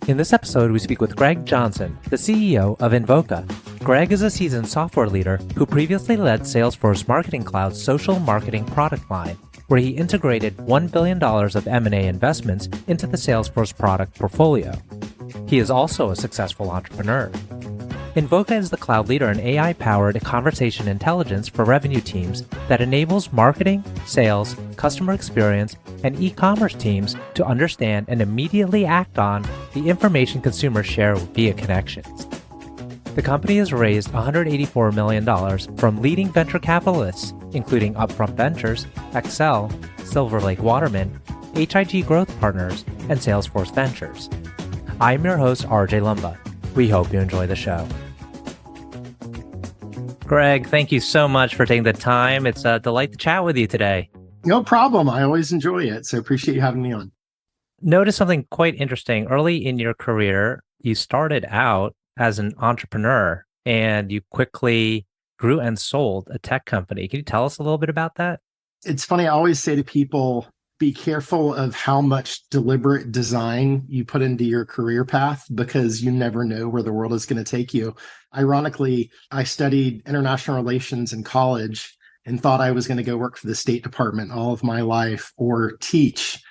In this episode, we speak with Gregg Johnson, the CEO of Invoca. Gregg is a seasoned software leader who previously led Salesforce Marketing Cloud's social marketing product line, where he integrated $1 billion of M&A investments into the Salesforce product portfolio. He is also a successful entrepreneur. Invoca is the cloud leader in AI-powered conversation intelligence for revenue teams that enables marketing, sales, customer experience, and e-commerce teams to understand and immediately act on the information consumers share via connections. The company has raised $184 million from leading venture capitalists, including Upfront Ventures, Accel, Lake Waterman, H.I.G Growth Partners, and Salesforce Ventures. I'm your host, RJ Lumba. We hope you enjoy the show. Gregg, thank you so much for taking the time. It's a delight to chat with you today. No problem. I always enjoy it. So appreciate you having me on. Notice something quite interesting. Early in your career, you started out as an entrepreneur and you quickly grew and sold a tech company. Can you tell us a little bit about that? It's funny. I always say to people, be careful of how much deliberate design you put into your career path because you never know where the world is going to take you. Ironically, I studied international relations in college and thought I was going to go work for the State Department all of my life or teach,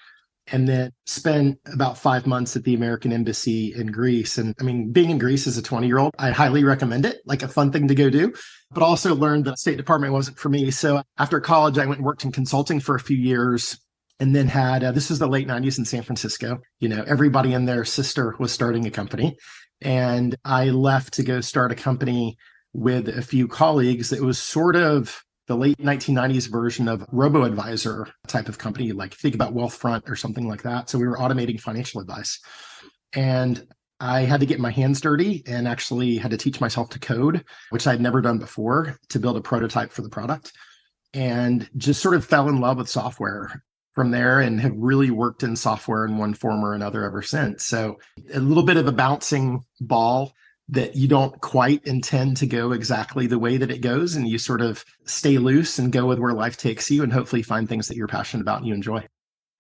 and then spent about 5 months at the American Embassy in Greece. And I mean, being in Greece as a 20-year-old, I highly recommend it, like a fun thing to go do, but also learned that State Department wasn't for me. So after college, I went and worked in consulting for a few years. And then this was the late 90s in San Francisco. You know, everybody and their sister was starting a company. And I left to go start a company with a few colleagues. It was sort of the late 1990s version of robo-advisor type of company, like think about Wealthfront or something like that. So we were automating financial advice. And I had to get my hands dirty and actually had to teach myself to code, which I'd never done before, to build a prototype for the product. And just sort of fell in love with software from there and have really worked in software in one form or another ever since. So a little bit of a bouncing ball that you don't quite intend to go exactly the way that it goes. And you sort of stay loose and go with where life takes you and hopefully find things that you're passionate about and you enjoy.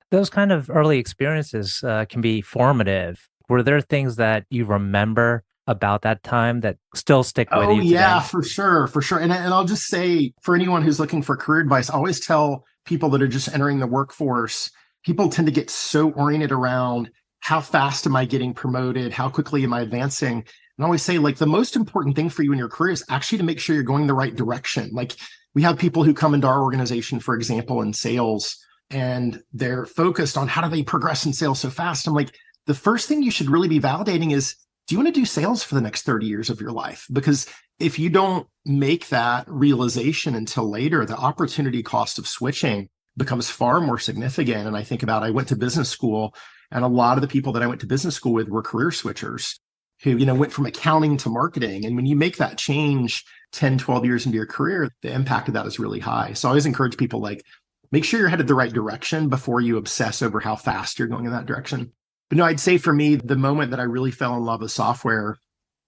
Those kind of early experiences can be formative. Were there things that you remember about that time that still stick with you today? Yeah, for sure. And I'll just say, for anyone who's looking for career advice, I always tell people that are just entering the workforce, people tend to get so oriented around how fast am I getting promoted? How quickly am I advancing? And I always say, like, the most important thing for you in your career is actually to make sure you're going the right direction. Like, we have people who come into our organization, for example, in sales, and they're focused on how do they progress in sales so fast. I'm like, the first thing you should really be validating is, do you want to do sales for the next 30 years of your life? Because if you don't make that realization until later, the opportunity cost of switching becomes far more significant. And I went to business school, and a lot of the people that I went to business school with were career switchers who, went from accounting to marketing. And when you make that change 10, 12 years into your career, the impact of that is really high. So I always encourage people, like, make sure you're headed the right direction before you obsess over how fast you're going in that direction. But no, I'd say for me, the moment that I really fell in love with software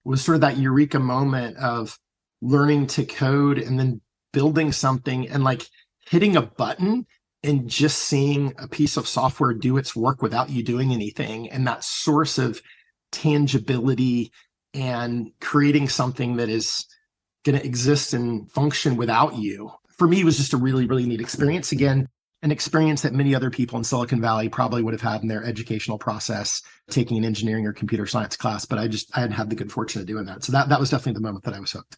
was sort of that eureka moment of learning to code and then building something and like hitting a button and just seeing a piece of software do its work without you doing anything. And that source of tangibility and creating something that is going to exist and function without you, for me, was just a really, really neat experience. Again, an experience that many other people in Silicon Valley probably would have had in their educational process, taking an engineering or computer science class, but I hadn't had the good fortune of doing that. So that was definitely the moment that I was hooked.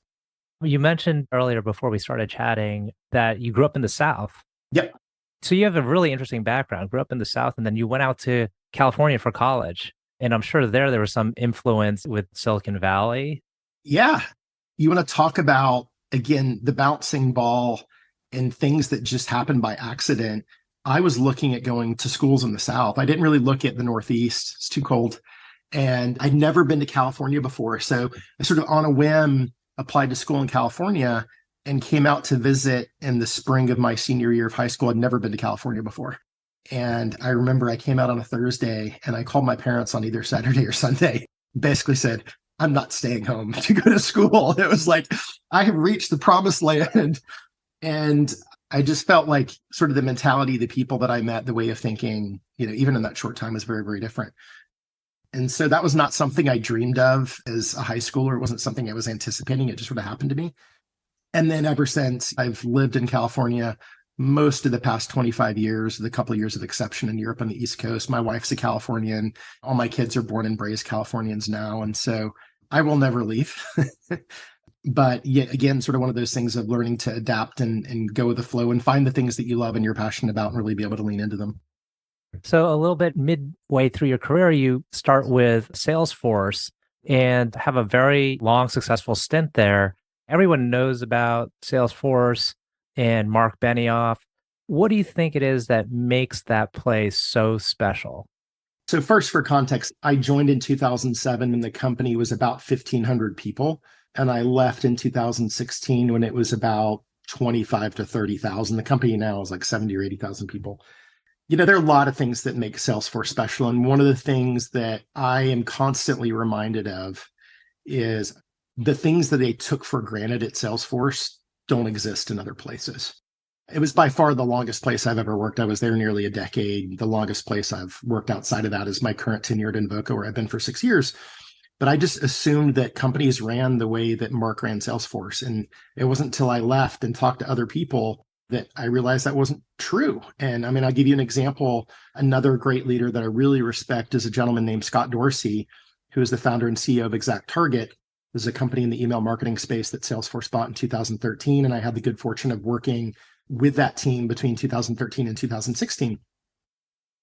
You mentioned earlier before we started chatting that you grew up in the South. Yep. So you have a really interesting background, grew up in the South, and then you went out to California for college. And I'm sure there was some influence with Silicon Valley. Yeah. You want to talk about, again, the bouncing ball and things that just happened by accident. I was looking at going to schools in the South. I didn't really look at the Northeast. It's too cold. And I'd never been to California before. So I sort of on a whim applied to school in California and came out to visit in the spring of my senior year of high school. I'd never been to California before. And I remember I came out on a Thursday and I called my parents on either Saturday or Sunday, basically said, I'm not staying home to go to school. It was like, I have reached the promised land. And I just felt like sort of the mentality, the people that I met, the way of thinking, even in that short time was very, very different. And so that was not something I dreamed of as a high schooler. It wasn't something I was anticipating. It just would have happened to me. And then ever since, I've lived in California most of the past 25 years, with a couple of years of exception in Europe on the East Coast. My wife's a Californian. All my kids are born and raised Californians now. And so I will never leave. But yet again, sort of one of those things of learning to adapt and go with the flow and find the things that you love and you're passionate about and really be able to lean into them. So a little bit midway through your career, you start with Salesforce and have a very long, successful stint there. Everyone knows about Salesforce and Mark Benioff. What do you think it is that makes that place so special? So first, for context, I joined in 2007 when the company was about 1,500 people. And I left in 2016 when it was about 25 to 30,000. The company now is like 70 or 80,000 people. There are a lot of things that make Salesforce special. And one of the things that I am constantly reminded of is the things that they took for granted at Salesforce don't exist in other places. It was by far the longest place I've ever worked. I was there nearly a decade. The longest place I've worked outside of that is my current tenure at Invoca, where I've been for 6 years. But I just assumed that companies ran the way that Mark ran Salesforce. And it wasn't until I left and talked to other people that I realized that wasn't true. And I mean, I'll give you an example. Another great leader that I really respect is a gentleman named Scott Dorsey, who is the founder and CEO of ExactTarget. This is a company in the email marketing space that Salesforce bought in 2013. And I had the good fortune of working with that team between 2013 and 2016.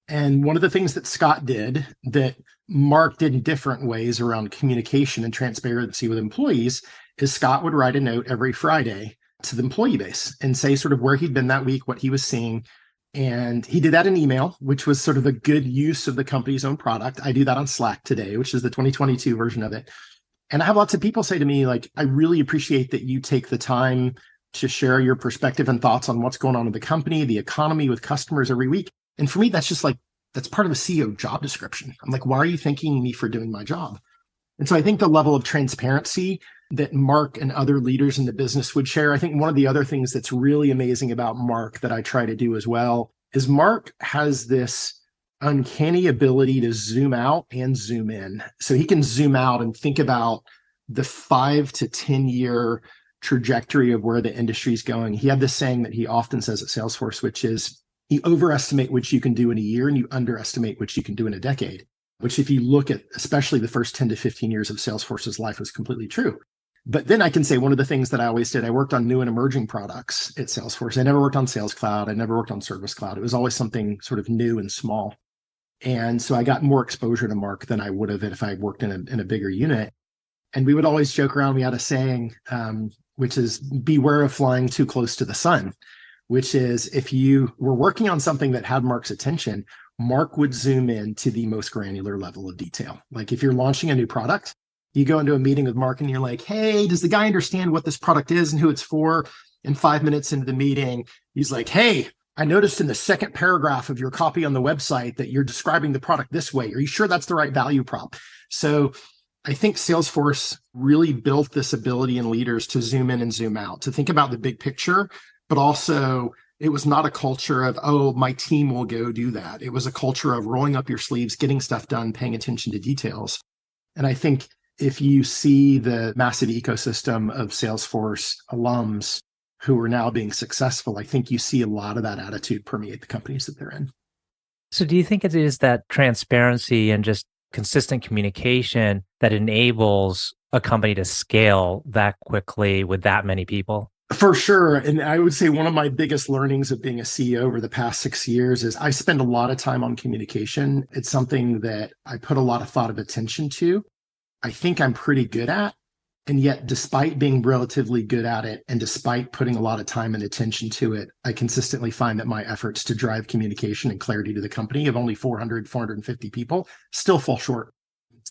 And one of the things that Scott did that Mark did in different ways around communication and transparency with employees is Scott would write a note every Friday to the employee base and say sort of where he'd been that week, what he was seeing. And he did that in email, which was sort of a good use of the company's own product. I do that on Slack today, which is the 2022 version of it. And I have lots of people say to me, like, I really appreciate that you take the time to share your perspective and thoughts on what's going on in the company, the economy, with customers every week. And for me, that's just like, that's part of a CEO job description. I'm like, why are you thanking me for doing my job? And so I think the level of transparency that Mark and other leaders in the business would share, I think one of the other things that's really amazing about Mark that I try to do as well is Mark has this uncanny ability to zoom out and zoom in. So he can zoom out and think about the 5 to 10 year trajectory of where the industry is going. He had this saying that he often says at Salesforce, which is, you overestimate what you can do in a year and you underestimate what you can do in a decade, which if you look at especially the first 10 to 15 years of Salesforce's life was completely true. But then I can say one of the things that I always did, I worked on new and emerging products at Salesforce. I never worked on Sales Cloud. I never worked on Service Cloud. It was always something sort of new and small. And so I got more exposure to Mark than I would have if I worked in a bigger unit. And we would always joke around. We had a saying, which is beware of flying too close to the sun, which is if you were working on something that had Mark's attention, Mark would zoom in to the most granular level of detail. Like if you're launching a new product, you go into a meeting with Mark and you're like, hey, does the guy understand what this product is and who it's for? And 5 minutes into the meeting, he's like, hey, I noticed in the second paragraph of your copy on the website that you're describing the product this way. Are you sure that's the right value prop? So I think Salesforce really built this ability in leaders to zoom in and zoom out, to think about the big picture, but also it was not a culture of, oh, my team will go do that. It was a culture of rolling up your sleeves, getting stuff done, paying attention to details. And I think if you see the massive ecosystem of Salesforce alums who are now being successful, I think you see a lot of that attitude permeate the companies that they're in. So do you think it is that transparency and just consistent communication that enables a company to scale that quickly with that many people? For sure. And I would say one of my biggest learnings of being a CEO over the past 6 years is I spend a lot of time on communication. It's something that I put a lot of thought of attention to. I think I'm pretty good at. And yet, despite being relatively good at it, and despite putting a lot of time and attention to it, I consistently find that my efforts to drive communication and clarity to the company of only 400, 450 people still fall short.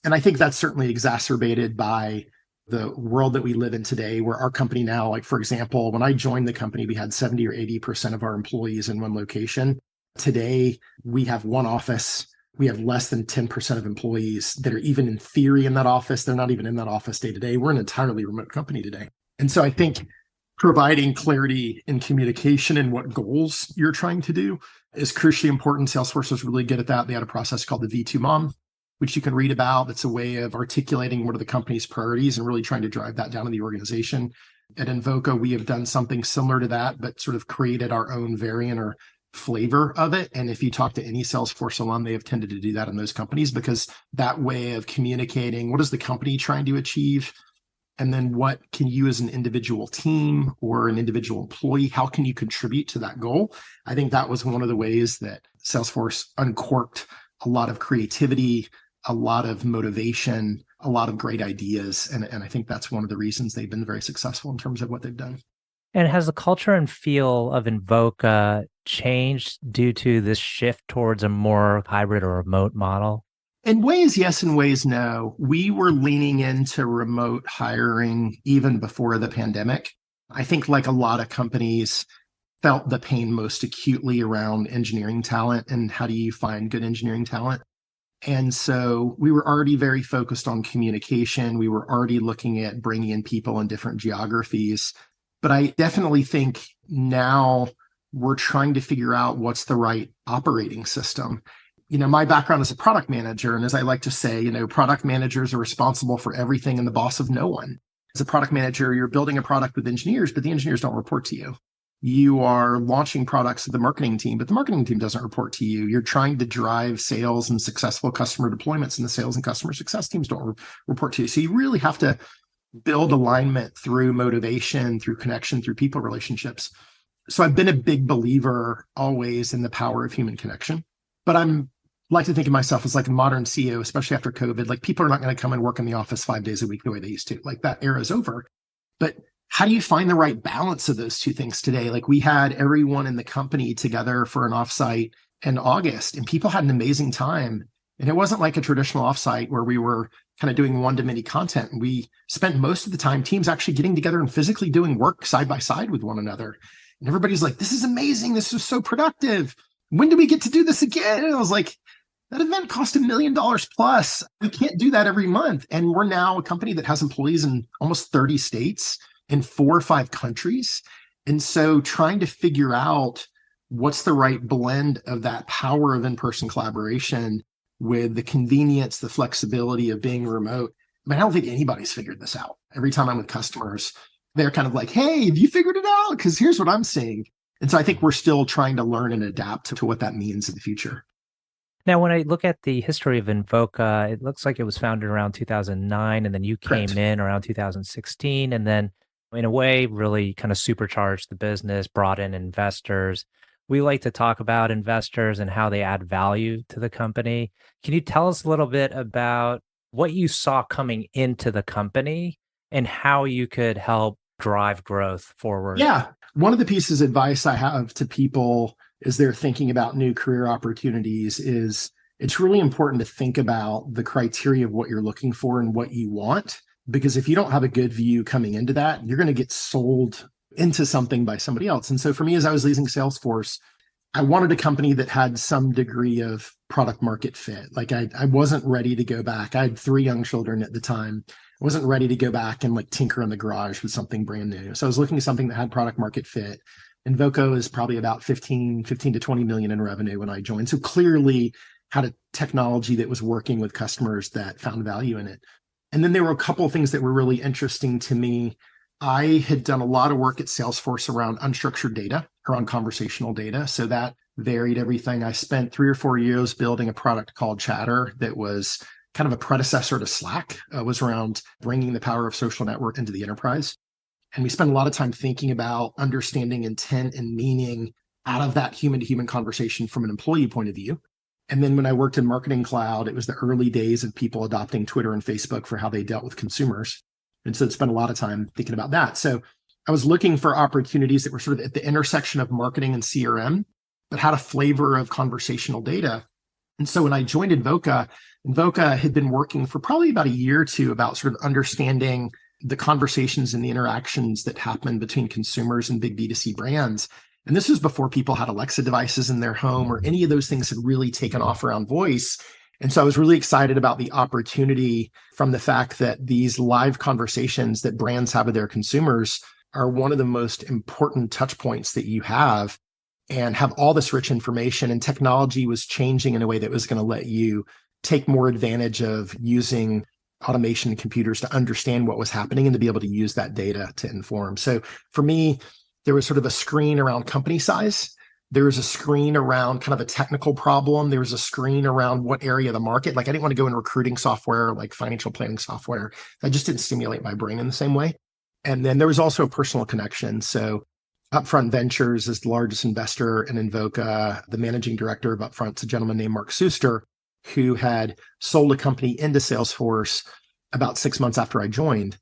And I think that's certainly exacerbated by the world that we live in today, where our company now, like, for example, when I joined the company, we had 70 or 80% of our employees in one location. Today, we have one office. We have less than 10% of employees that are even in theory in that office. They're not even in that office day to day. We're an entirely remote company today. And so I think providing clarity in communication and what goals you're trying to do is crucially important. Salesforce was really good at that. They had a process called the V2MOM, which you can read about. That's a way of articulating what are the company's priorities and really trying to drive that down in the organization. At Invoca, we have done something similar to that, but sort of created our own variant or flavor of it. And if you talk to any Salesforce alum, they have tended to do that in those companies, because that way of communicating what is the company trying to achieve, and then what can you as an individual team or an individual employee, how can you contribute to that goal? I think that was one of the ways that Salesforce uncorked a lot of creativity, a lot of motivation, a lot of great ideas. And I think that's one of the reasons they've been very successful in terms of what they've done. And has the culture and feel of Invoca changed due to this shift towards a more hybrid or remote model? In ways, yes. In ways, no. We were leaning into remote hiring even before the pandemic. I think like a lot of companies felt the pain most acutely around engineering talent and how do you find good engineering talent. And so we were already very focused on communication. We were already looking at bringing in people in different geographies. But I definitely think now we're trying to figure out what's the right operating system. My background is a product manager. And as I like to say, product managers are responsible for everything and the boss of no one. As a product manager, you're building a product with engineers, but the engineers don't report to you. You are launching products with the marketing team, but the marketing team doesn't report to you. You're trying to drive sales and successful customer deployments, and the sales and customer success teams don't report to you. So you really have to build alignment through motivation, through connection, through people relationships. So I've been a big believer always in the power of human connection, but I'm like to think of myself as like a modern CEO, especially after COVID. Like, people are not going to come and work in the office 5 days a week the way they used to. Like, that era is over. But how do you find the right balance of those two things today? Like, we had everyone in the company together for an offsite in August, and people had an amazing time. And it wasn't like a traditional offsite where we were kind of doing one-to-many content. And we spent most of the time teams actually getting together and physically doing work side by side with one another. And everybody's like, this is amazing. This is so productive. When do we get to do this again? And I was like, that event cost $1 million plus. We can't do that every month. And we're now a company that has employees in almost 30 states in 4 or 5 countries. And so trying to figure out what's the right blend of that power of in-person collaboration with the convenience, the flexibility of being remote. I don't think anybody's figured this out. Every time I'm with customers, they're kind of like, hey, have you figured it out? Because here's what I'm seeing. And so I think we're still trying to learn and adapt to what that means in the future. Now, when I look at the history of Invoca, it looks like it was founded around 2009, and then you came Correct. in around 2016, and then in a way really kind of supercharged the business, brought in investors. We like to talk about investors and how they add value to the company. Can you tell us a little bit about what you saw coming into the company and how you could help drive growth forward? Yeah. One of the pieces of advice I have to people as they're thinking about new career opportunities is it's really important to think about the criteria of what you're looking for and what you want. Because if you don't have a good view coming into that, you're going to get sold into something by somebody else. And so for me, as I was leaving Salesforce, I wanted a company that had some degree of product market fit. Like, I wasn't ready to go back. I had 3 young children at the time. I wasn't ready to go back and like tinker in the garage with something brand new. So I was looking at something that had product market fit. Invoca is probably about 15 to 20 million in revenue when I joined. So clearly had a technology that was working with customers that found value in it. And then there were a couple of things that were really interesting to me. I had done a lot of work at Salesforce around unstructured data, around conversational data. So that varied everything. I spent 3 or 4 years building a product called Chatter that was kind of a predecessor to Slack, was around bringing the power of social network into the enterprise. And we spent a lot of time thinking about understanding intent and meaning out of that human-to-human conversation from an employee point of view. And then when I worked in Marketing Cloud, it was the early days of people adopting Twitter and Facebook for how they dealt with consumers. And so I spent a lot of time thinking about that. So I was looking for opportunities that were sort of at the intersection of marketing and CRM, but had a flavor of conversational data. And so when I joined Invoca had been working for probably about a year or two about sort of understanding the conversations and the interactions that happen between consumers and big B2C brands. And this was before people had Alexa devices in their home or any of those things had really taken off around voice. And so I was really excited about the opportunity from the fact that these live conversations that brands have with their consumers are one of the most important touch points that you have, and have all this rich information, and technology was changing in a way that was going to let you take more advantage of using automation and computers to understand what was happening and to be able to use that data to inform. So for me, there was sort of a screen around company size. There was a screen around kind of a technical problem. There was a screen around what area of the market. Like I didn't want to go in recruiting software, like financial planning software. That just didn't stimulate my brain in the same way. And then there was also a personal connection. So Upfront Ventures is the largest investor in Invoca. The managing director of Upfront is a gentleman named Mark Suster, who had sold a company into Salesforce about 6 months after I joined.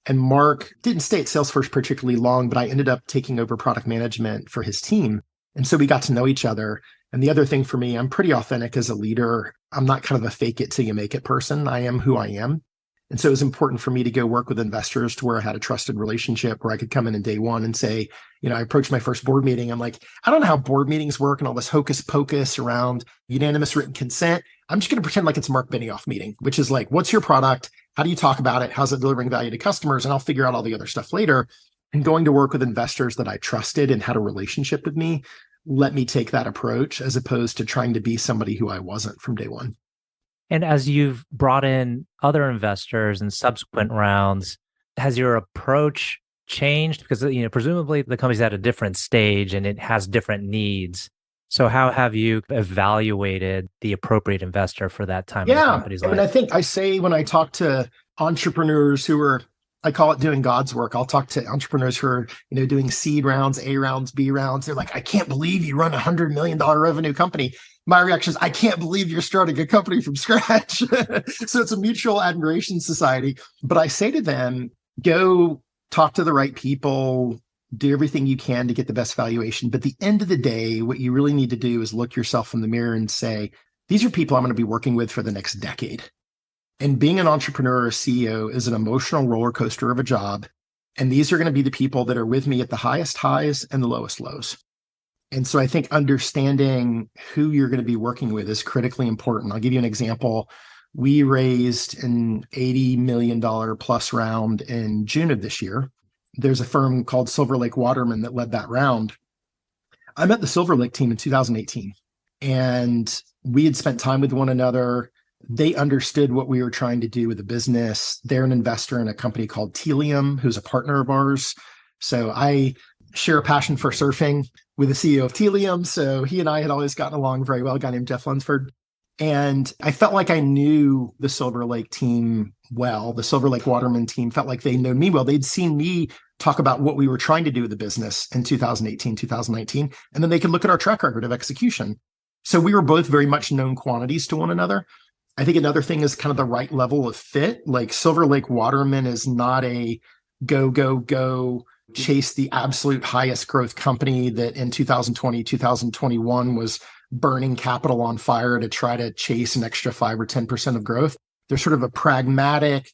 And Mark didn't stay at Salesforce particularly long, but I ended up taking over product management for his team. And so we got to know each other. And the other thing for me, I'm pretty authentic as a leader. I'm not kind of a fake it till you make it person. I am who I am. And so it was important for me to go work with investors to where I had a trusted relationship where I could come in day one and say, I approached my first board meeting. I'm like, I don't know how board meetings work and all this hocus pocus around unanimous written consent. I'm just going to pretend like it's a Mark Benioff meeting, which is like, what's your product? How do you talk about it? How's it delivering value to customers? And I'll figure out all the other stuff later. And going to work with investors that I trusted and had a relationship with me, let me take that approach as opposed to trying to be somebody who I wasn't from day one. And as you've brought in other investors in subsequent rounds, has your approach changed? Because, presumably the company's at a different stage and it has different needs. So how have you evaluated the appropriate investor for that time in the company's life? I think I say when I talk to entrepreneurs who are, I call it doing God's work. I'll talk to entrepreneurs who are, doing seed rounds, A rounds, B rounds. They're like, I can't believe you run $100 million revenue company. My reaction is, I can't believe you're starting a company from scratch. So it's a mutual admiration society. But I say to them, go talk to the right people, do everything you can to get the best valuation. But at the end of the day, what you really need to do is look yourself in the mirror and say, these are people I'm going to be working with for the next decade. And being an entrepreneur or a CEO is an emotional roller coaster of a job. And these are going to be the people that are with me at the highest highs and the lowest lows. And so I think understanding who you're going to be working with is critically important. I'll give you an example. We raised an $80 million plus round in June of this year. There's a firm called Lake Waterman that led that round. I met the Silver Lake team in 2018, and we had spent time with one another. They understood what we were trying to do with the business. They're an investor in a company called Telium, who's a partner of ours. So I share a passion for surfing with the CEO of Telium. So he and I had always gotten along very well, a guy named Jeff Lunsford. And I felt like I knew the Silver Lake team well. The Silver Lake Waterman team felt like they know me well. They'd seen me talk about what we were trying to do with the business in 2018, 2019, and then they could look at our track record of execution. So we were both very much known quantities to one another. I think another thing is kind of the right level of fit. Like Silver Lake Waterman is not a go, chase the absolute highest growth company that in 2020, 2021 was burning capital on fire to try to chase an extra 5 or 10% of growth. They're sort of a pragmatic,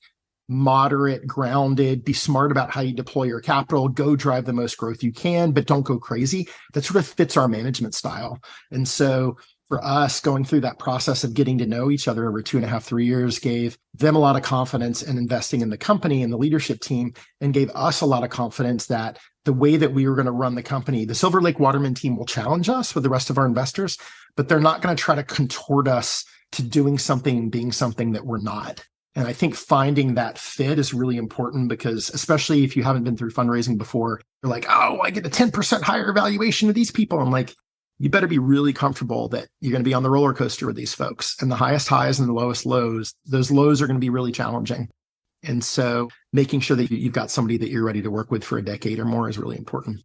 moderate, grounded, be smart about how you deploy your capital, go drive the most growth you can, but don't go crazy. That sort of fits our management style. And so for us, going through that process of getting to know each other over 2.5, 3 years gave them a lot of confidence in investing in the company and the leadership team, and gave us a lot of confidence that the way that we were going to run the company, the Silver Lake Waterman team will challenge us with the rest of our investors, but they're not going to try to contort us to doing something and being something that we're not. And I think finding that fit is really important, because especially if you haven't been through fundraising before, you're like, oh, I get a 10% higher valuation with these people. I'm like, you better be really comfortable that you're going to be on the roller coaster with these folks, and the highest highs and the lowest lows. Those lows are going to be really challenging. And so making sure that you've got somebody that you're ready to work with for a decade or more is really important.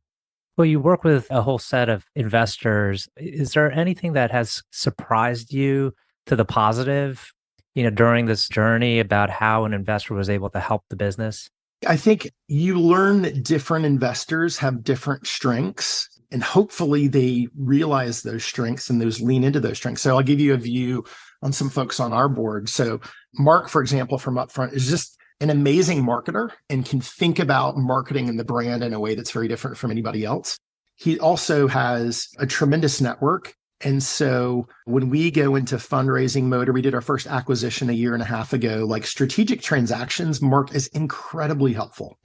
Well, you work with a whole set of investors. Is there anything that has surprised you to the positive, during this journey about how an investor was able to help the business? I think you learn that different investors have different strengths, and hopefully they realize those strengths and those lean into those strengths. So I'll give you a view on some folks on our board. So Mark, for example, from Upfront, is just an amazing marketer and can think about marketing and the brand in a way that's very different from anybody else. He also has a tremendous network. And so when we go into fundraising mode, or we did our first acquisition a 1.5 years ago, like strategic transactions, Mark is incredibly helpful.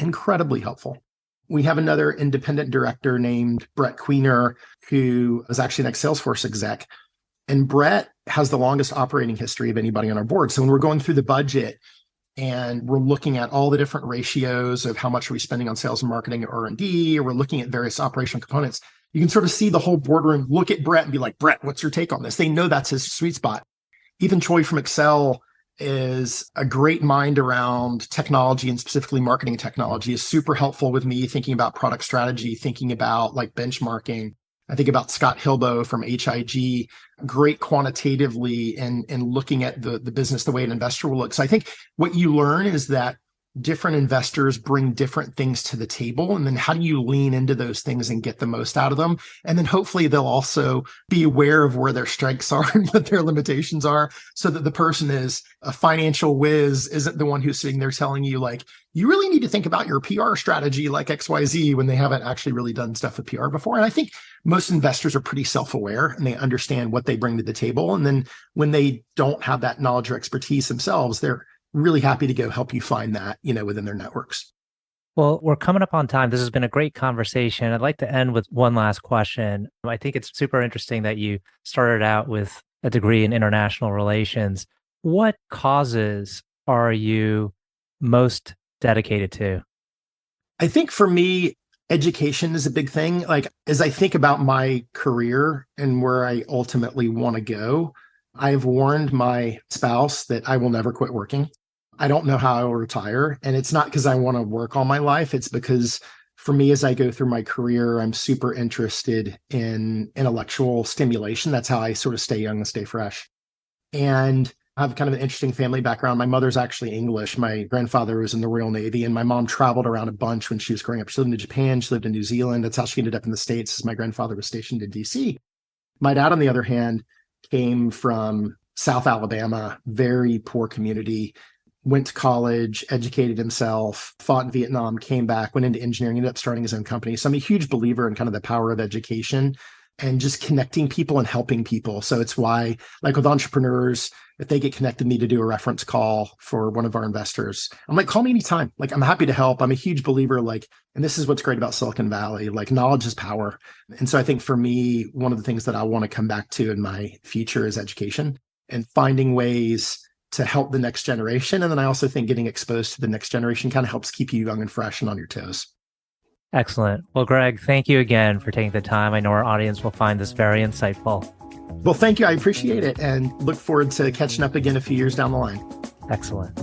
We have another independent director named Brett Queener, who is actually an ex-Salesforce exec. And Brett has the longest operating history of anybody on our board. So when we're going through the budget and we're looking at all the different ratios of how much are we spending on sales and marketing or R&D, or we're looking at various operational components, you can sort of see the whole boardroom look at Brett and be like, Brett, what's your take on this? They know that's his sweet spot. Even Troy from Accel is a great mind around technology, and specifically marketing technology, is super helpful with me thinking about product strategy, thinking about like benchmarking. I think about Scott Hilbo from H.I.G, great quantitatively and looking at the business the way an investor will look. So I think what you learn is that different investors bring different things to the table. And then how do you lean into those things and get the most out of them? And then hopefully they'll also be aware of where their strengths are and what their limitations are, so that the person is a financial whiz isn't the one who's sitting there telling you like, you really need to think about your PR strategy like XYZ, when they haven't actually really done stuff with PR before. And I think most investors are pretty self-aware and they understand what they bring to the table. And then when they don't have that knowledge or expertise themselves, they're really happy to go help you find that, within their networks. Well, we're coming up on time. This has been a great conversation. I'd like to end with one last question. I think it's super interesting that you started out with a degree in international relations. What causes are you most dedicated to? I think for me, education is a big thing. Like, as I think about my career and where I ultimately want to go, I've warned my spouse that I will never quit working. I don't know how I will retire. And it's not because I want to work all my life. It's because for me, as I go through my career, I'm super interested in intellectual stimulation. That's how I sort of stay young and stay fresh. And I have kind of an interesting family background. My mother's actually English. My grandfather was in the Royal Navy, and my mom traveled around a bunch when she was growing up. She lived in Japan. She lived in New Zealand. That's how she ended up in the States, as my grandfather was stationed in DC. My dad, on the other hand, came from South Alabama, very poor community, went to college, educated himself, fought in Vietnam, came back, went into engineering, ended up starting his own company. So I'm a huge believer in kind of the power of education and just connecting people and helping people. So it's why, like with entrepreneurs, if they get connected me to do a reference call for one of our investors, I'm like, call me anytime. Like, I'm happy to help. I'm a huge believer, like, and this is what's great about Silicon Valley, like knowledge is power. And so I think for me, one of the things that I want to come back to in my future is education and finding ways to help the next generation. And then I also think getting exposed to the next generation kind of helps keep you young and fresh and on your toes. Excellent. Well, Gregg, thank you again for taking the time. I know our audience will find this very insightful. Well, thank you. I appreciate it and look forward to catching up again a few years down the line. Excellent.